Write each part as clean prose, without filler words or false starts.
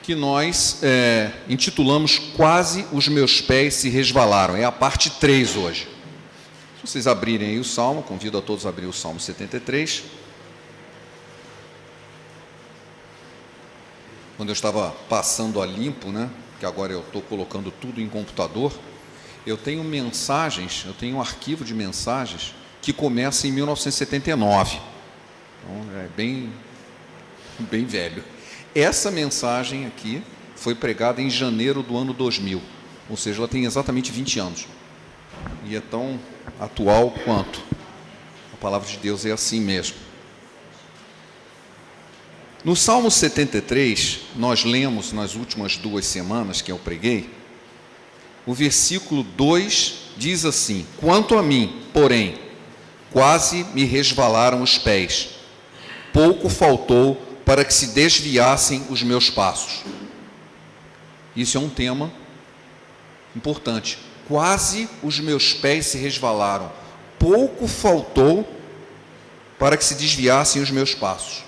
que nós intitulamos Quase os Meus Pés se Resvalaram. É a parte 3 hoje. Se vocês abrirem aí o Salmo, convido a todos a abrir o Salmo 73. Quando eu estava passando a limpo, né, que agora eu estou colocando tudo em computador, eu tenho mensagens, eu tenho um arquivo de mensagens que começa em 1979. Então, é bem velho. Essa mensagem aqui foi pregada em janeiro do ano 2000, ou seja, ela tem exatamente 20 anos. E é tão atual quanto. A palavra de Deus é assim mesmo. No Salmo 73, nós lemos nas últimas 2 semanas que eu preguei, o versículo 2 diz assim: quanto a mim, porém, quase me resvalaram os pés, pouco faltou para que se desviassem os meus passos. Isso é um tema importante. Quase os meus pés se resvalaram, pouco faltou para que se desviassem os meus passos.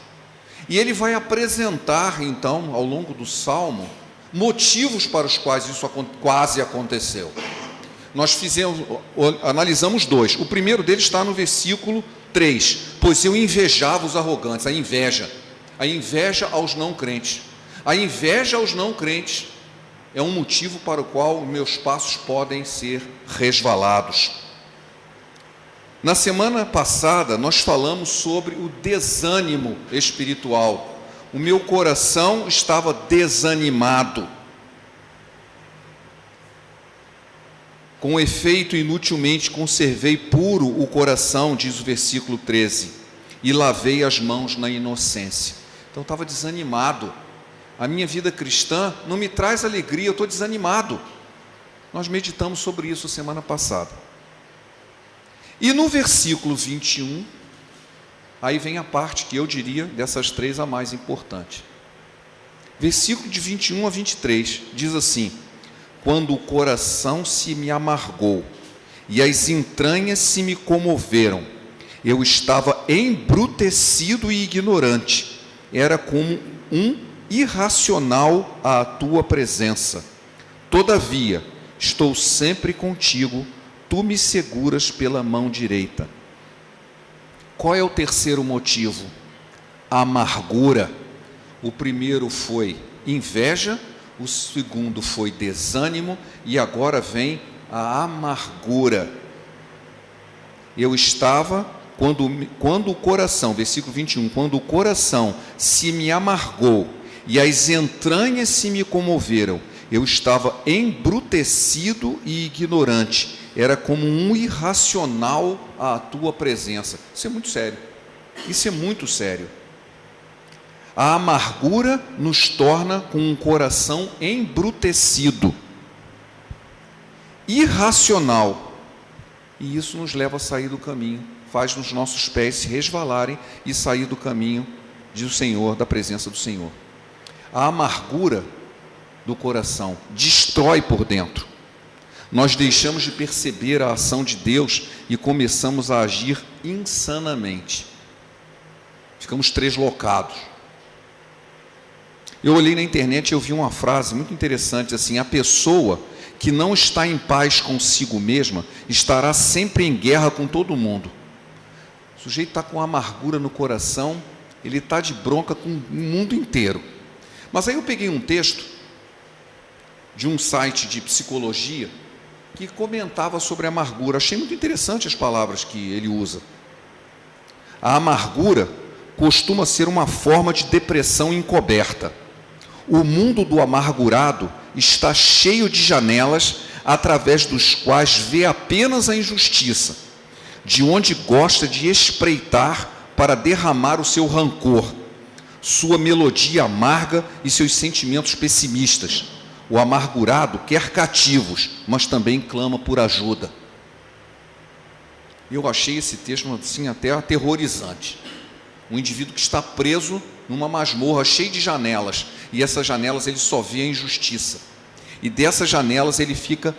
E ele vai apresentar, então, ao longo do Salmo, motivos para os quais isso quase aconteceu. Nós analisamos 2. O primeiro deles está no versículo 3. Pois eu invejava os arrogantes, a inveja aos não crentes. A inveja aos não crentes é um motivo para o qual meus passos podem ser resvalados. Na semana passada, nós falamos sobre o desânimo espiritual. O meu coração estava desanimado. Com efeito, inutilmente conservei puro o coração, diz o versículo 13, e lavei as mãos na inocência. Então, eu estava desanimado. A minha vida cristã não me traz alegria, eu estou desanimado. Nós meditamos sobre isso semana passada. E no versículo 21, aí vem a parte que eu diria dessas 3 a mais importante. Versículo de 21 a 23 diz assim: quando o coração se me amargou e as entranhas se me comoveram, eu estava embrutecido e ignorante, era como um irracional à tua presença. Todavia, estou sempre contigo, tu me seguras pela mão direita. Qual é o terceiro motivo? A amargura. O primeiro foi inveja, o segundo foi desânimo e agora vem a amargura. Eu estava, quando o coração, versículo 21, quando o coração se me amargou e as entranhas se me comoveram, eu estava embrutecido e ignorante, era como um irracional à tua presença. Isso é muito sério. Isso é muito sério. A amargura nos torna com um coração embrutecido, irracional, e isso nos leva a sair do caminho, faz os nossos pés se resvalarem e sair do caminho do Senhor, da presença do Senhor. A amargura do coração destrói por dentro. Nós deixamos de perceber a ação de Deus e começamos a agir insanamente. Ficamos treslocados. Eu olhei na internet e eu vi uma frase muito interessante, assim: a pessoa que não está em paz consigo mesma estará sempre em guerra com todo mundo. O sujeito está com amargura no coração, ele está de bronca com o mundo inteiro. Mas aí eu peguei um texto de um site de psicologia que comentava sobre a amargura. Achei muito interessante as palavras que ele usa. A amargura costuma ser uma forma de depressão encoberta. O mundo do amargurado está cheio de janelas através dos quais vê apenas a injustiça, de onde gosta de espreitar para derramar o seu rancor, sua melodia amarga e seus sentimentos pessimistas. O amargurado quer cativos, mas também clama por ajuda. Eu achei esse texto assim até aterrorizante. Um indivíduo que está preso numa masmorra cheia de janelas, e essas janelas ele só vê a injustiça. E dessas janelas ele fica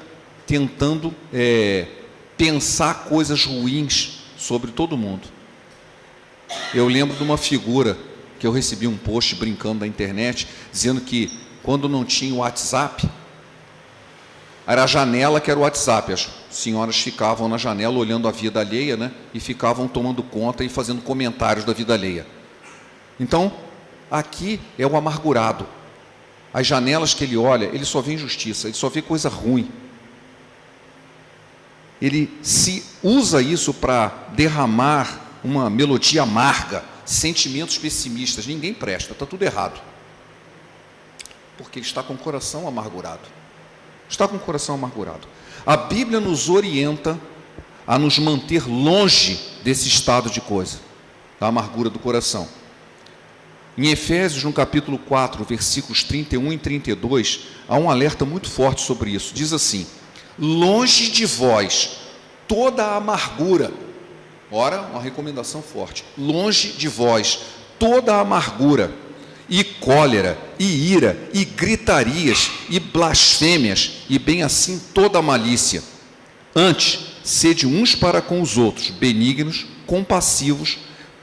tentando pensar coisas ruins sobre todo mundo. Eu lembro de uma figura que eu recebi um post brincando na internet, dizendo que quando não tinha o WhatsApp, era a janela que era o WhatsApp. As senhoras ficavam na janela olhando a vida alheia, né? E ficavam tomando conta e fazendo comentários da vida alheia. Então, aqui é o amargurado. As janelas que ele olha, ele só vê injustiça, ele só vê coisa ruim. Ele se usa isso para derramar uma melodia amarga, sentimentos pessimistas. Ninguém presta, está tudo errado. Porque ele está com o coração amargurado. Está com o coração amargurado. A Bíblia nos orienta a nos manter longe desse estado de coisa, da amargura do coração. Em Efésios, no capítulo 4, versículos 31 e 32, há um alerta muito forte sobre isso. Diz assim: longe de vós toda a amargura. Ora, uma recomendação forte. Longe de vós toda a amargura, e cólera, e ira, e gritarias, e blasfêmias, e bem assim toda a malícia. Antes, sede uns para com os outros, benignos, compassivos,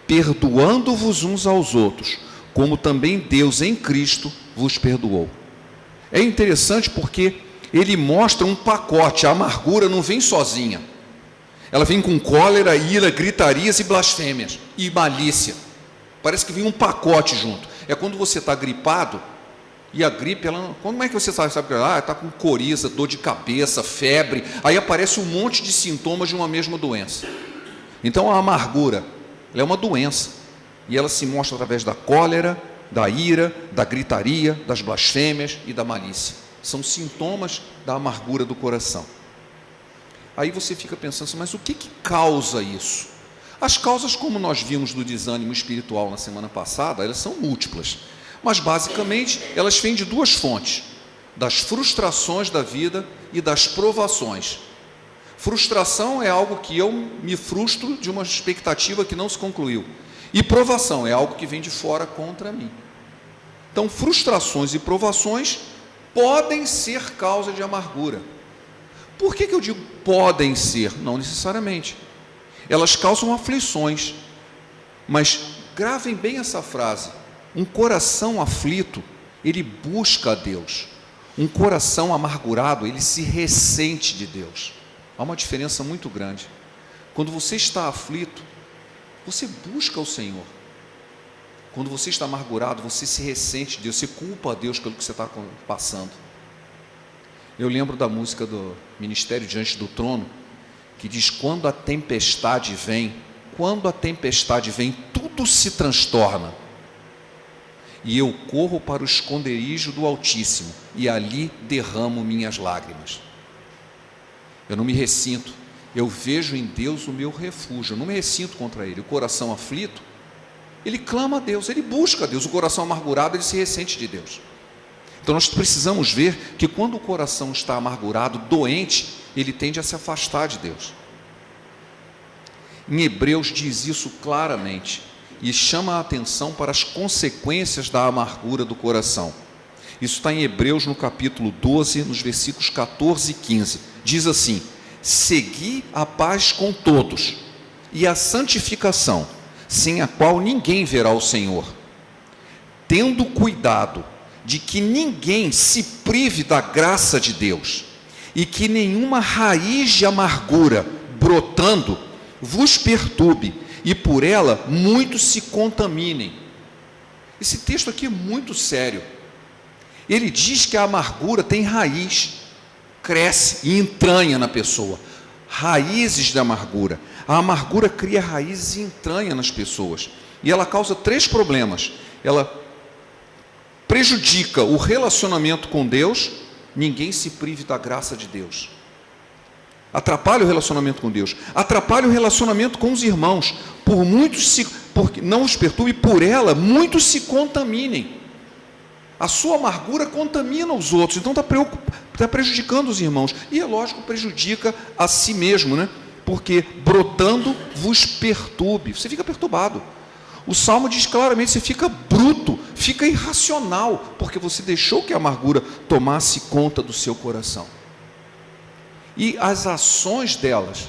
perdoando-vos uns aos outros, como também Deus em Cristo vos perdoou. É interessante porque ele mostra um pacote. A amargura não vem sozinha. Ela vem com cólera, ira, gritarias e blasfêmias, e malícia. Parece que vem um pacote junto. É quando você está gripado, e a gripe, como é que você sabe que está com coriza, dor de cabeça, febre, aí aparece um monte de sintomas de uma mesma doença. Então a amargura, ela é uma doença, e ela se mostra através da cólera, da ira, da gritaria, das blasfêmias e da malícia. São sintomas da amargura do coração. Aí você fica pensando, mas o que causa isso? As causas, como nós vimos do desânimo espiritual na semana passada, elas são múltiplas. Mas, basicamente, elas vêm de duas fontes: das frustrações da vida e das provações. Frustração é algo que eu me frustro de uma expectativa que não se concluiu. E provação é algo que vem de fora contra mim. Então, frustrações e provações podem ser causa de amargura. Por que eu digo podem ser? Não necessariamente. Elas causam aflições. Mas gravem bem essa frase: um coração aflito, ele busca a Deus. Um coração amargurado, ele se ressente de Deus. Há uma diferença muito grande. Quando você está aflito, você busca o Senhor. Quando você está amargurado, você se ressente de Deus, você culpa a Deus pelo que você está passando. Eu lembro da música do Ministério Diante do Trono, que diz: quando a tempestade vem, tudo se transtorna. E eu corro para o esconderijo do Altíssimo, e ali derramo minhas lágrimas. Eu não me ressinto, eu vejo em Deus o meu refúgio, eu não me ressinto contra Ele. O coração aflito, ele clama a Deus, ele busca a Deus. O coração amargurado, ele se ressente de Deus. Então nós precisamos ver que quando o coração está amargurado, doente, ele tende a se afastar de Deus. Em Hebreus diz isso claramente e chama a atenção para as consequências da amargura do coração. Isso está em Hebreus no capítulo 12, nos versículos 14 e 15. Diz assim: segui a paz com todos e a santificação, sem a qual ninguém verá o Senhor, tendo cuidado de que ninguém se prive da graça de Deus, e que nenhuma raiz de amargura brotando vos perturbe, e por ela muitos se contaminem. Esse texto aqui é muito sério. Ele diz que a amargura tem raiz, cresce e entranha na pessoa. Raízes de amargura. A amargura cria raízes e entranha nas pessoas, e ela causa 3 problemas. Ela prejudica o relacionamento com Deus. Ninguém se prive da graça de Deus. Atrapalha o relacionamento com Deus, atrapalha o relacionamento com os irmãos, porque não os perturbe, por muitos se contaminem. A sua amargura contamina os outros, então está prejudicando os irmãos, e é lógico, prejudica a si mesmo, né? Porque brotando vos perturbe, você fica perturbado. O Salmo diz claramente: você fica bruto, fica irracional, porque você deixou que a amargura tomasse conta do seu coração. E as ações delas,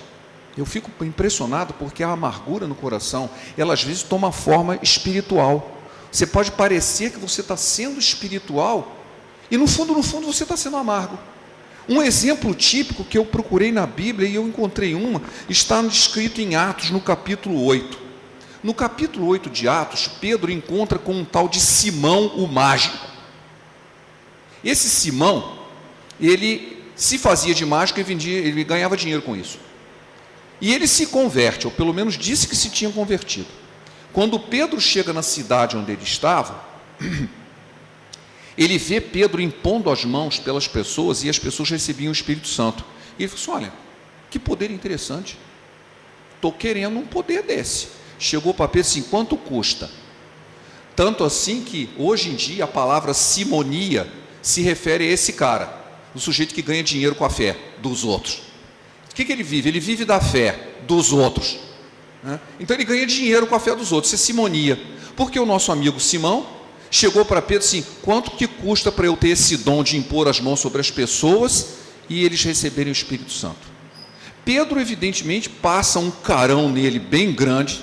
eu fico impressionado, porque a amargura no coração, ela às vezes toma forma espiritual. Você pode parecer que você está sendo espiritual, E no fundo você está sendo amargo. Um exemplo típico que eu procurei na Bíblia, e eu encontrei está escrito em Atos, no capítulo 8. No capítulo 8 de Atos, Pedro encontra com um tal de Simão o mágico. Esse Simão, ele se fazia de mágico e ele ganhava dinheiro com isso. E ele se converte, ou pelo menos disse que se tinha convertido. Quando Pedro chega na cidade onde ele estava, ele vê Pedro impondo as mãos pelas pessoas e as pessoas recebiam o Espírito Santo. E ele falou assim: olha, que poder interessante, estou querendo um poder desse. Chegou para Pedro assim: quanto custa? Tanto assim que hoje em dia a palavra simonia se refere a esse cara, o sujeito que ganha dinheiro com a fé dos outros. O que ele vive? Ele vive da fé dos outros, né? Então ele ganha dinheiro com a fé dos outros, isso é simonia. Porque o nosso amigo Simão chegou para Pedro assim: quanto que custa para eu ter esse dom de impor as mãos sobre as pessoas e eles receberem o Espírito Santo? Pedro evidentemente passa um carão nele bem grande,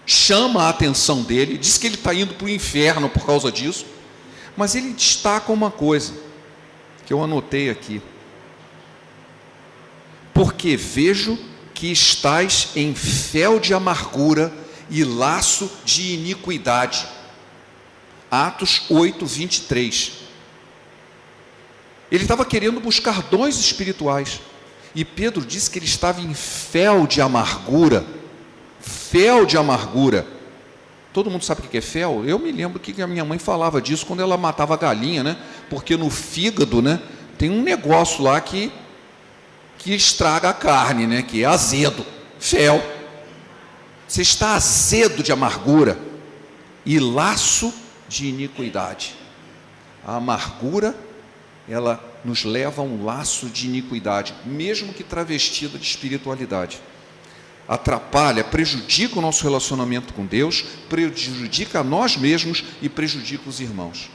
chama a atenção dele, diz que ele está indo para o inferno por causa disso, mas ele destaca uma coisa que eu anotei aqui: porque vejo que estais em fel de amargura e laço de iniquidade. Atos 8, 23. Ele estava querendo buscar dons espirituais, e Pedro disse que ele estava em fel de amargura. Fel de amargura. Todo mundo sabe o que é fel? Eu me lembro que a minha mãe falava disso quando ela matava a galinha, né? Porque no fígado, né, tem um negócio lá que estraga a carne, né? Que é azedo. Fel. Você está azedo de amargura e laço de iniquidade. A amargura, ela nos leva a um laço de iniquidade, mesmo que travestida de espiritualidade. Atrapalha, prejudica o nosso relacionamento com Deus, prejudica a nós mesmos e prejudica os irmãos.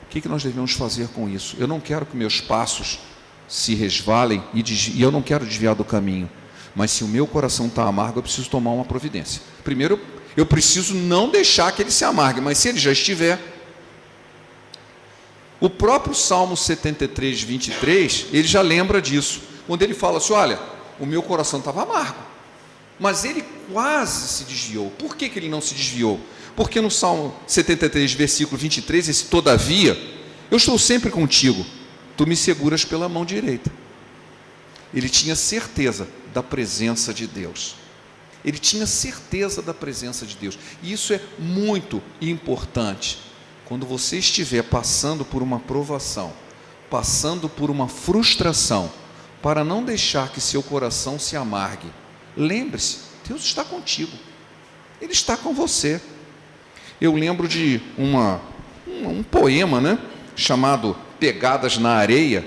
O que nós devemos fazer com isso? Eu não quero que meus passos se resvalem e eu não quero desviar do caminho, mas se o meu coração está amargo, eu preciso tomar uma providência. Primeiro, eu preciso não deixar que ele se amargue, mas se ele já estiver... O próprio Salmo 73, 23, ele já lembra disso, quando ele fala assim: olha, o meu coração estava amargo, mas ele quase se desviou. Por que ele não se desviou? Porque no Salmo 73, versículo 23, esse todavia, eu estou sempre contigo, tu me seguras pela mão direita. Ele tinha certeza da presença de Deus. Ele tinha certeza da presença de Deus. E isso é muito importante. Quando você estiver passando por uma provação, passando por uma frustração, para não deixar que seu coração se amargue, lembre-se, Deus está contigo. Ele está com você. Eu lembro de um poema, né, chamado Pegadas na Areia.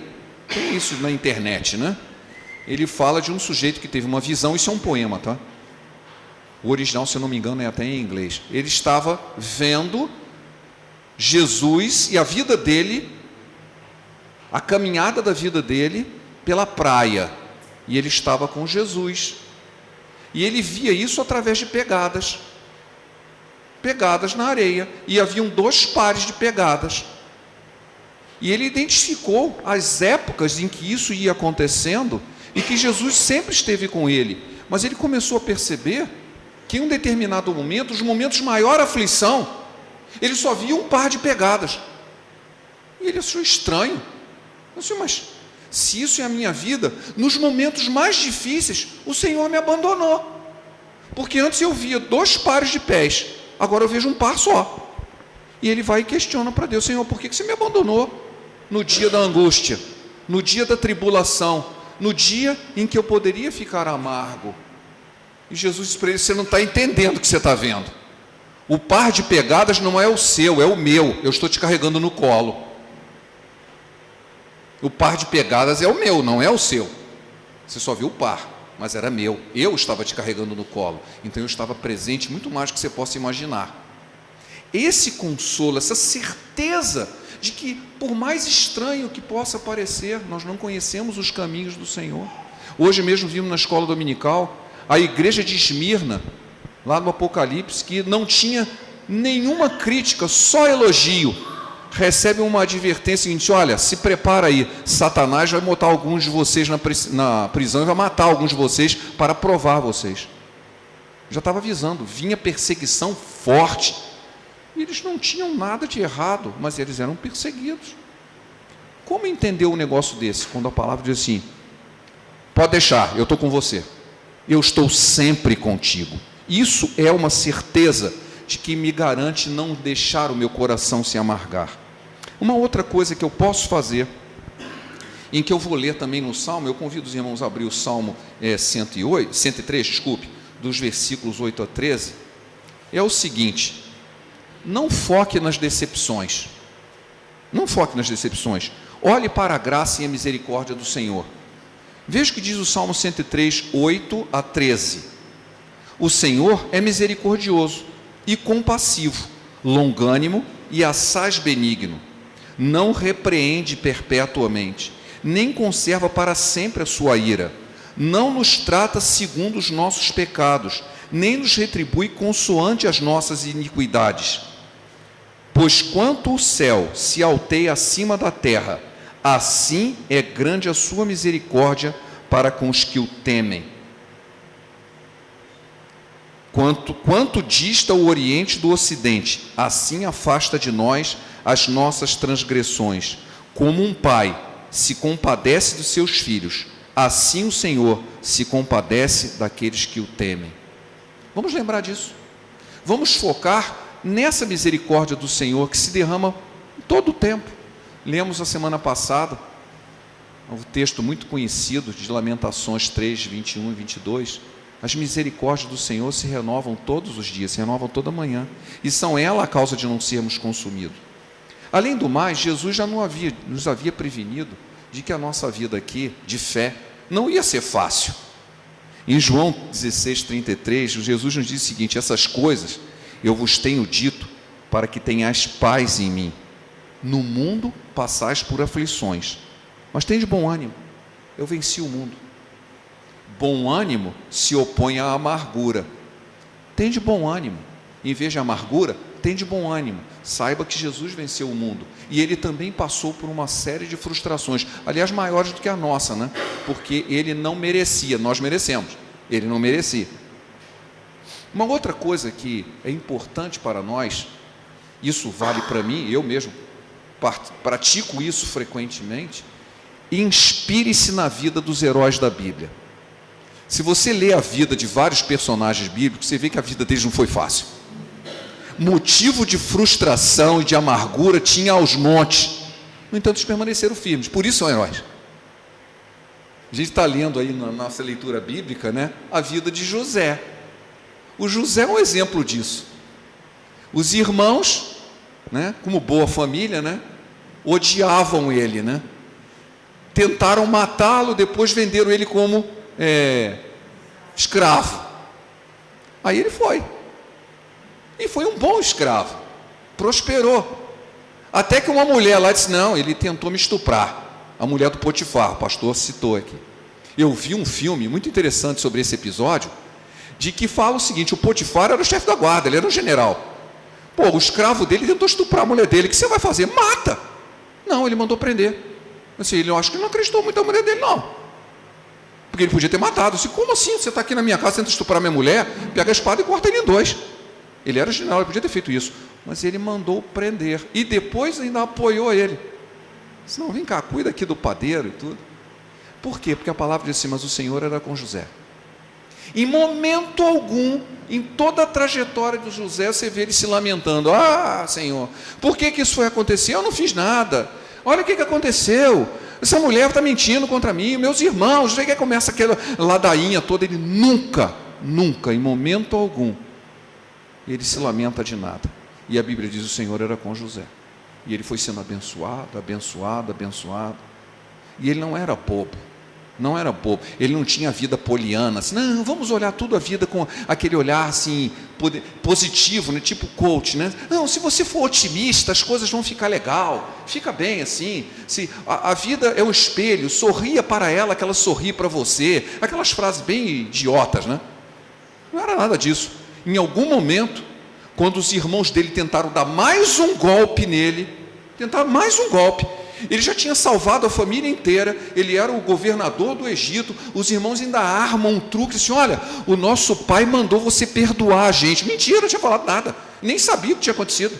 Tem isso na internet, né? Ele fala de um sujeito que teve uma visão. Isso é um poema, tá? O original, se eu não me engano, é até em inglês. Ele estava vendo Jesus e a vida dele, a caminhada da vida dele pela praia. E ele estava com Jesus. E ele via isso através de pegadas. Pegadas na areia. E haviam 2 pares de pegadas. E ele identificou as épocas em que isso ia acontecendo e que Jesus sempre esteve com ele. Mas ele começou a perceber que em um determinado momento, os momentos de maior aflição, ele só via um par de pegadas. E ele achou estranho. Mas se isso é a minha vida, nos momentos mais difíceis, o Senhor me abandonou. Porque antes eu via 2 pares de pés, agora eu vejo um par só. E ele vai e questiona para Deus: Senhor, por que você me abandonou no dia da angústia, no dia da tribulação, no dia em que eu poderia ficar amargo? E Jesus disse para ele: você não está entendendo o que você está vendo. O par de pegadas não é o seu, é o meu. Eu estou te carregando no colo. O par de pegadas é o meu, não é o seu. Você só viu o par, mas era meu. Eu estava te carregando no colo. Então eu estava presente muito mais do que você possa imaginar. Esse consolo, essa certeza de que, por mais estranho que possa parecer, nós não conhecemos os caminhos do Senhor. Hoje mesmo vimos na escola dominical a igreja de Esmirna, lá no Apocalipse, que não tinha nenhuma crítica, só elogio. recebe uma advertência seguinte: olha, se prepara aí, Satanás vai botar alguns de vocês na prisão e vai matar alguns de vocês para provar vocês. Já estava avisando, vinha perseguição forte. E eles não tinham nada de errado, mas eles eram perseguidos. Como entender um negócio desse? Quando a palavra diz assim: pode deixar, eu estou com você. Eu estou sempre contigo. Isso é uma certeza de que me garante não deixar o meu coração se amargar. Uma outra coisa que eu posso fazer, em que eu vou ler também no Salmo, eu convido os irmãos a abrir o Salmo 103, dos versículos 8 a 13, é o seguinte: não foque nas decepções. Não foque nas decepções. Olhe para a graça e a misericórdia do Senhor. Veja o que diz o Salmo 103, 8 a 13. O Senhor é misericordioso e compassivo, longânimo e assaz benigno. Não repreende perpetuamente, nem conserva para sempre a sua ira. Não nos trata segundo os nossos pecados, nem nos retribui consoante as nossas iniquidades. Pois quanto o céu se alteia acima da terra, assim é grande a sua misericórdia para com os que o temem. Quanto dista o Oriente do Ocidente, assim afasta de nós as nossas transgressões. Como um pai se compadece dos seus filhos, assim o Senhor se compadece daqueles que o temem. Vamos lembrar disso. Vamos focar nessa misericórdia do Senhor que se derrama todo o tempo. Lemos a semana passada um texto muito conhecido de Lamentações 3, 21 e 22. As misericórdias do Senhor se renovam todos os dias, se renovam toda manhã, e são ela a causa de não sermos consumidos. Além do mais, Jesus já nos havia prevenido de que a nossa vida aqui, de fé, não ia ser fácil. Em João 16, 33, Jesus nos diz o seguinte: essas coisas eu vos tenho dito para que tenhais paz em mim. No mundo passais por aflições, mas tende bom ânimo, eu venci o mundo. Bom ânimo se opõe à amargura. Tende bom ânimo, em vez de amargura, tende bom ânimo. Saiba que Jesus venceu o mundo, e ele também passou por uma série de frustrações, aliás, maiores do que a nossa, né? Porque ele não merecia, nós merecemos, ele não merecia. Uma outra coisa que é importante para nós, isso vale para mim, eu mesmo pratico isso frequentemente: inspire-se na vida dos heróis da Bíblia. Se você lê a vida de vários personagens bíblicos, você vê que a vida deles não foi fácil. Motivo de frustração e de amargura tinha aos montes. No entanto, eles permaneceram firmes, por isso são heróis. A gente está lendo aí na nossa leitura bíblica, né, a vida de José. O José é um exemplo disso. Os irmãos, né, como boa família, né, odiavam ele, né? Tentaram matá-lo, depois venderam ele como escravo. Aí ele foi, e foi um bom escravo, prosperou, até que uma mulher lá disse: não, ele tentou me estuprar. A mulher do Potifar, o pastor citou aqui. Eu vi um filme muito interessante sobre esse episódio, de que fala o seguinte: o Potifar era o chefe da guarda, ele era um general. Pô, o escravo dele tentou estuprar a mulher dele, o que você vai fazer? Mata! Não, ele mandou prender. Assim, eu acho que não acreditou muito na mulher dele, não, porque ele podia ter matado. Eu disse: como assim? Você está aqui na minha casa, tenta estuprar minha mulher, pega a espada e corta ele em dois. Ele era general, ele podia ter feito isso, mas ele mandou prender, e depois ainda apoiou ele. Disse: não, vem cá, cuida aqui do padeiro e tudo. Por quê? Porque a palavra diz assim: mas o Senhor era com José. Em momento algum, em toda a trajetória de José, você vê ele se lamentando: ah, Senhor, por que isso foi acontecer? Eu não fiz nada. Olha o que aconteceu. Essa mulher está mentindo contra mim, meus irmãos. Aí começa aquela ladainha toda. Ele nunca, em momento algum, ele se lamenta de nada. E a Bíblia diz: o Senhor era com José. E ele foi sendo abençoado, abençoado, abençoado. E ele não era bobo. Não era bobo, ele não tinha vida poliana, assim, não, vamos olhar tudo a vida com aquele olhar assim, positivo, né? Tipo coach, né? Não, se você for otimista, as coisas vão ficar legal, fica bem assim, se a vida é um espelho, sorria para ela que ela sorri para você, aquelas frases bem idiotas, né? Não era nada disso. Em algum momento, quando os irmãos dele tentaram dar mais um golpe nele, Tentar mais um golpe. Ele já tinha salvado a família inteira, ele era o governador do Egito, os irmãos ainda armam um truque, assim, olha, o nosso pai mandou você perdoar a gente. Mentira, não tinha falado nada, nem sabia o que tinha acontecido.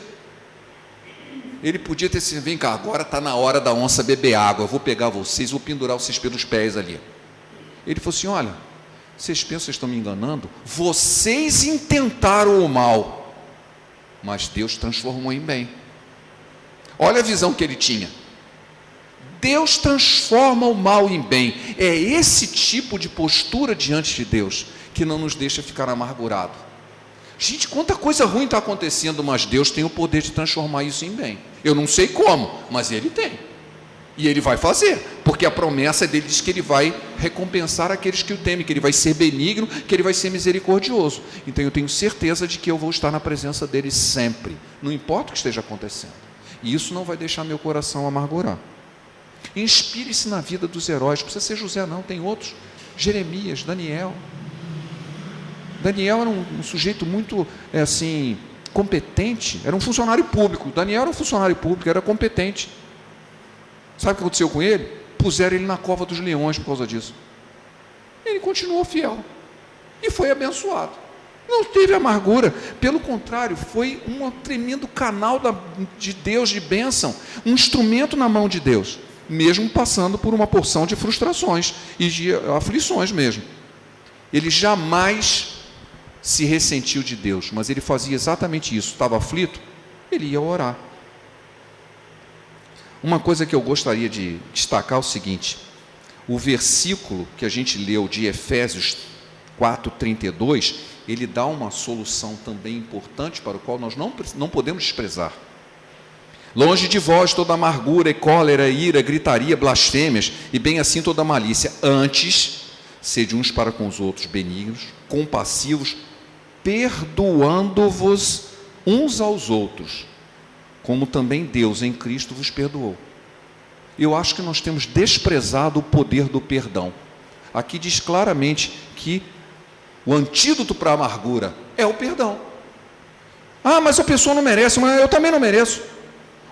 Ele podia ter sido, vem cá, agora está na hora da onça beber água, eu vou pegar vocês, vou pendurar vocês pelos pés ali. Ele falou assim, olha, vocês pensam que vocês estão me enganando? Vocês intentaram o mal, mas Deus transformou em bem. Olha a visão que ele tinha. Deus transforma o mal em bem. É esse tipo de postura diante de Deus que não nos deixa ficar amargurado. Gente, quanta coisa ruim está acontecendo, mas Deus tem o poder de transformar isso em bem. Eu não sei como, mas Ele tem. E Ele vai fazer, porque a promessa dele diz que Ele vai recompensar aqueles que o temem, que Ele vai ser benigno, que Ele vai ser misericordioso. Então eu tenho certeza de que eu vou estar na presença dEle sempre, não importa o que esteja acontecendo. E isso não vai deixar meu coração amargurar. Inspire-se na vida dos heróis, não precisa ser José não, tem outros, Jeremias, Daniel. Daniel era um sujeito muito, competente, era um funcionário público. Daniel era um funcionário público, era competente. Sabe o que aconteceu com ele? Puseram ele na cova dos leões por causa disso. Ele continuou fiel e foi abençoado. Não teve amargura, pelo contrário, foi um tremendo canal de Deus, de bênção, um instrumento na mão de Deus, mesmo passando por uma porção de frustrações e de aflições mesmo. Ele jamais se ressentiu de Deus, mas ele fazia exatamente isso. Estava aflito, ele ia orar. Uma coisa que eu gostaria de destacar é o seguinte: o versículo que a gente leu de Efésios 4:32, ele dá uma solução também importante para o qual nós não podemos desprezar. Longe de vós toda amargura e cólera, ira, gritaria, blasfêmias, e bem assim toda malícia. Antes, sede uns para com os outros benignos, compassivos, perdoando-vos uns aos outros, como também Deus em Cristo vos perdoou. Eu acho que nós temos desprezado o poder do perdão. Aqui diz claramente que o antídoto para a amargura é o perdão. Ah, mas a pessoa não merece, mas eu também não mereço.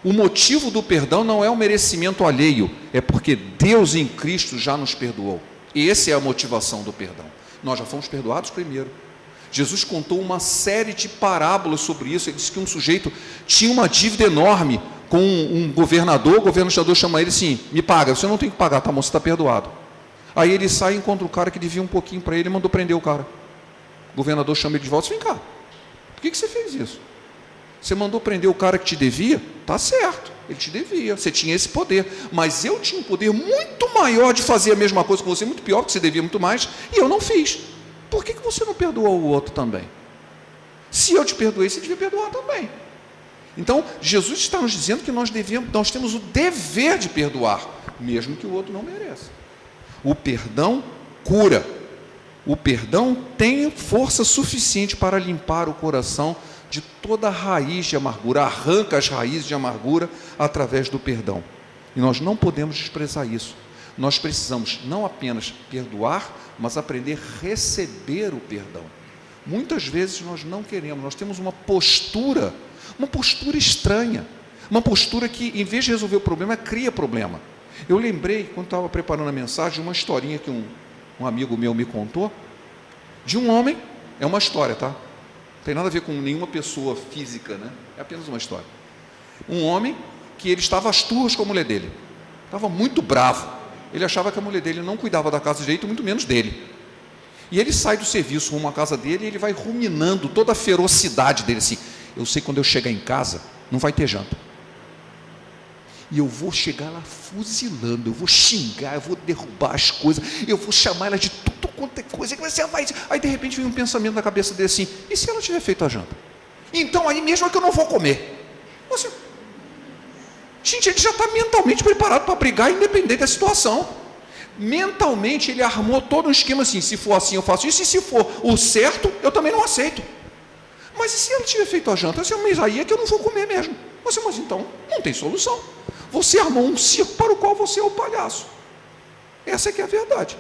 O motivo do perdão não é o merecimento alheio, é porque Deus em Cristo já nos perdoou. E essa é a motivação do perdão. Nós já fomos perdoados primeiro. Jesus contou uma série de parábolas sobre isso. Ele disse que um sujeito tinha uma dívida enorme com um governador. O governador chama ele assim: me paga, você não tem que pagar, tá, moço, está perdoado. Aí ele sai e encontra o cara que devia um pouquinho para ele e mandou prender o cara. O governador chama ele de volta e diz: vem cá, por que você fez isso? Você mandou prender o cara que te devia? Tá certo, ele te devia, você tinha esse poder, mas eu tinha um poder muito maior de fazer a mesma coisa com você, muito pior, porque você devia muito mais, e eu não fiz. Por que você não perdoou o outro também? Se eu te perdoei, você devia perdoar também. Então, Jesus está nos dizendo que nós temos o dever de perdoar, mesmo que o outro não mereça. O perdão cura. O perdão tem força suficiente para limpar o coração de toda a raiz de amargura, arranca as raízes de amargura através do perdão. E nós não podemos desprezar isso. Nós precisamos não apenas perdoar, mas aprender a receber o perdão. Muitas vezes nós não queremos, nós temos uma postura estranha, uma postura que, em vez de resolver o problema, cria problema. Eu lembrei, quando estava preparando a mensagem, uma historinha que um amigo meu me contou, de um homem, é uma história, tá? Não tem nada a ver com nenhuma pessoa física, né? É apenas uma história. Um homem que ele estava às turras com a mulher dele, estava muito bravo. Ele achava que a mulher dele não cuidava da casa direito, muito menos dele. E ele sai do serviço rumo à casa dele e ele vai ruminando toda a ferocidade dele, assim: eu sei, quando eu chegar em casa, não vai ter janta. E eu vou chegar lá fuzilando, eu vou xingar, eu vou derrubar as coisas, eu vou chamar ela de tudo quanto é coisa. Aí de repente vem um pensamento na cabeça dele assim: e se ela tiver feito a janta? Então aí mesmo é que eu não vou comer. Gente, ele já está mentalmente preparado para brigar, independente da situação. Mentalmente ele armou todo um esquema assim: se for assim eu faço isso, e se for o certo, eu também não aceito. Mas e se ela tiver feito a janta? Mas aí é que eu não vou comer mesmo. Mas então não tem solução. Você armou um circo para o qual você é o palhaço. Essa é que é a verdade.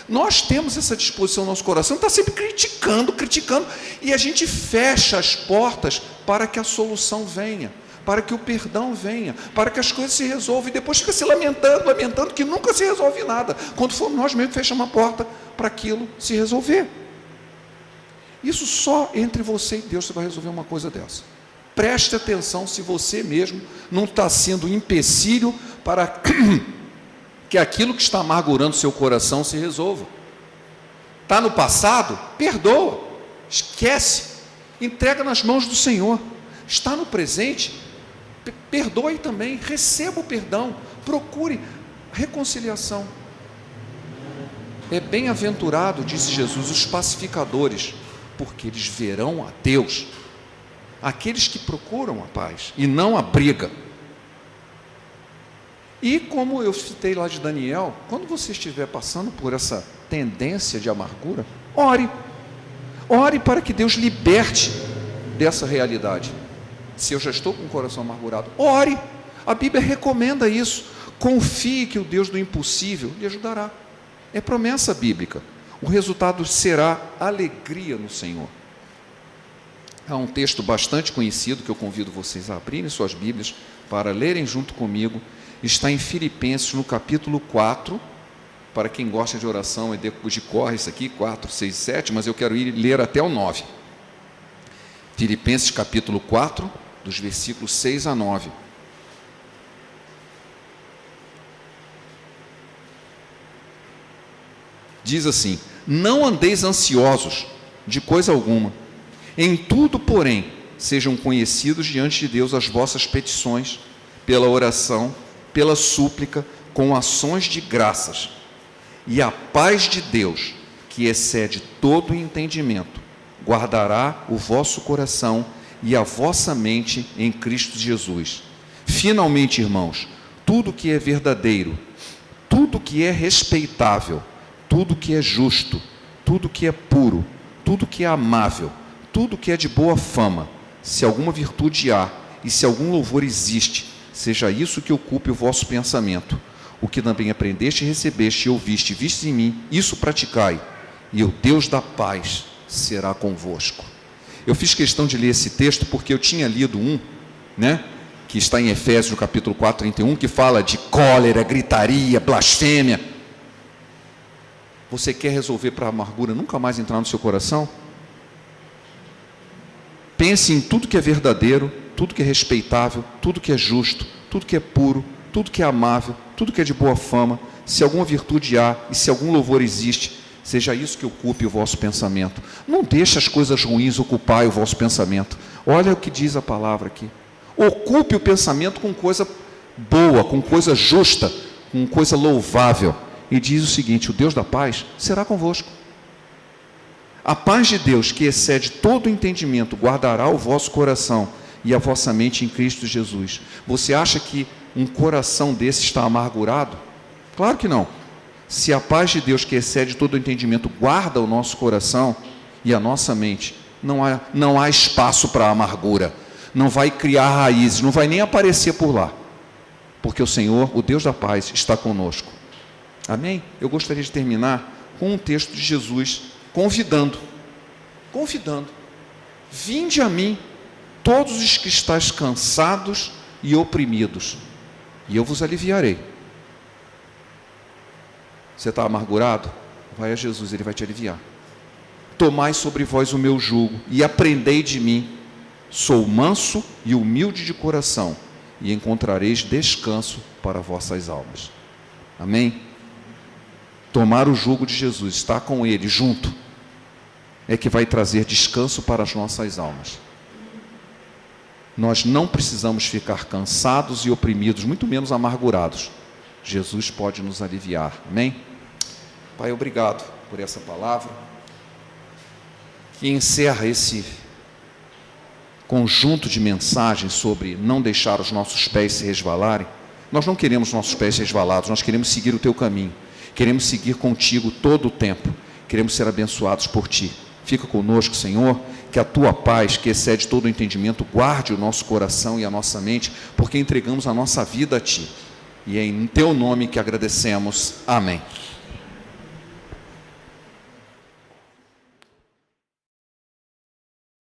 Nós temos essa disposição no nosso coração, está sempre criticando, e a gente fecha as portas para que a solução venha, para que o perdão venha, para que as coisas se resolvam, e depois fica se lamentando que nunca se resolve nada, quando for nós mesmos que fechamos a porta para aquilo se resolver. Isso só entre você e Deus você vai resolver uma coisa dessa. Preste atenção se você mesmo não está sendo um empecilho para que aquilo que está amargurando seu coração se resolva. Está no passado? Perdoa, esquece, entrega nas mãos do Senhor. Está no presente? Perdoe também, receba o perdão, procure reconciliação. É bem-aventurado, disse Jesus, os pacificadores, porque eles verão a Deus. Aqueles que procuram a paz e não a briga. E como eu citei lá de Daniel, quando você estiver passando por essa tendência de amargura, ore. Ore para que Deus liberte dessa realidade. Se eu já estou com o coração amargurado, ore. A Bíblia recomenda isso. Confie que o Deus do impossível lhe ajudará. É promessa bíblica. O resultado será alegria no Senhor. Há um texto bastante conhecido que eu convido vocês a abrirem suas Bíblias para lerem junto comigo. Está em Filipenses, no capítulo 4. Para quem gosta de oração, é de cor isso aqui, 4, 6, 7, mas eu quero ir ler até o 9. Filipenses, capítulo 4, dos versículos 6 a 9. Diz assim: não andeis ansiosos de coisa alguma, em tudo, porém, sejam conhecidos diante de Deus as vossas petições, pela oração, pela súplica, com ações de graças. E a paz de Deus, que excede todo o entendimento, guardará o vosso coração e a vossa mente em Cristo Jesus. Finalmente, irmãos, tudo que é verdadeiro, tudo que é respeitável, tudo que é justo, tudo que é puro, tudo que é amável, tudo que é de boa fama, se alguma virtude há e se algum louvor existe, seja isso que ocupe o vosso pensamento. O que também aprendeste, recebeste e ouviste, vistes em mim, isso praticai, e o Deus da paz será convosco. Eu fiz questão de ler esse texto porque eu tinha lido que está em Efésios, no capítulo 4, 31, que fala de cólera, gritaria, blasfêmia. Você quer resolver para a amargura nunca mais entrar no seu coração? Pense em tudo que é verdadeiro, tudo que é respeitável, tudo que é justo, tudo que é puro, tudo que é amável, tudo que é de boa fama, se alguma virtude há e se algum louvor existe, seja isso que ocupe o vosso pensamento. Não deixe as coisas ruins ocuparem o vosso pensamento. Olha o que diz a palavra aqui. Ocupe o pensamento com coisa boa, com coisa justa, com coisa louvável. E diz o seguinte: o Deus da paz será convosco. A paz de Deus, que excede todo o entendimento, guardará o vosso coração e a vossa mente em Cristo Jesus. Você acha que um coração desse está amargurado? Claro que não. Se a paz de Deus, que excede todo o entendimento, guarda o nosso coração e a nossa mente, não há espaço para a amargura. Não vai criar raízes, não vai nem aparecer por lá. Porque o Senhor, o Deus da paz, está conosco. Amém? Eu gostaria de terminar com um texto de Jesus convidando. Vinde a mim, todos os que estáis cansados e oprimidos, e eu vos aliviarei. Você está amargurado? Vai a Jesus, Ele vai te aliviar. Tomai sobre vós o meu jugo e aprendei de mim. Sou manso e humilde de coração, e encontrareis descanso para vossas almas. Amém? Tomar o jugo de Jesus, estar com Ele junto, é que vai trazer descanso para as nossas almas. Nós não precisamos ficar cansados e oprimidos, muito menos amargurados. Jesus pode nos aliviar. Amém? Pai, obrigado por essa palavra que encerra esse conjunto de mensagens sobre não deixar os nossos pés se resvalarem. Nós não queremos nossos pés resvalados, nós queremos seguir o Teu caminho. Queremos seguir contigo todo o tempo. Queremos ser abençoados por Ti. Fica conosco, Senhor, que a Tua paz, que excede todo o entendimento, guarde o nosso coração e a nossa mente, porque entregamos a nossa vida a Ti. E é em Teu nome que agradecemos. Amém.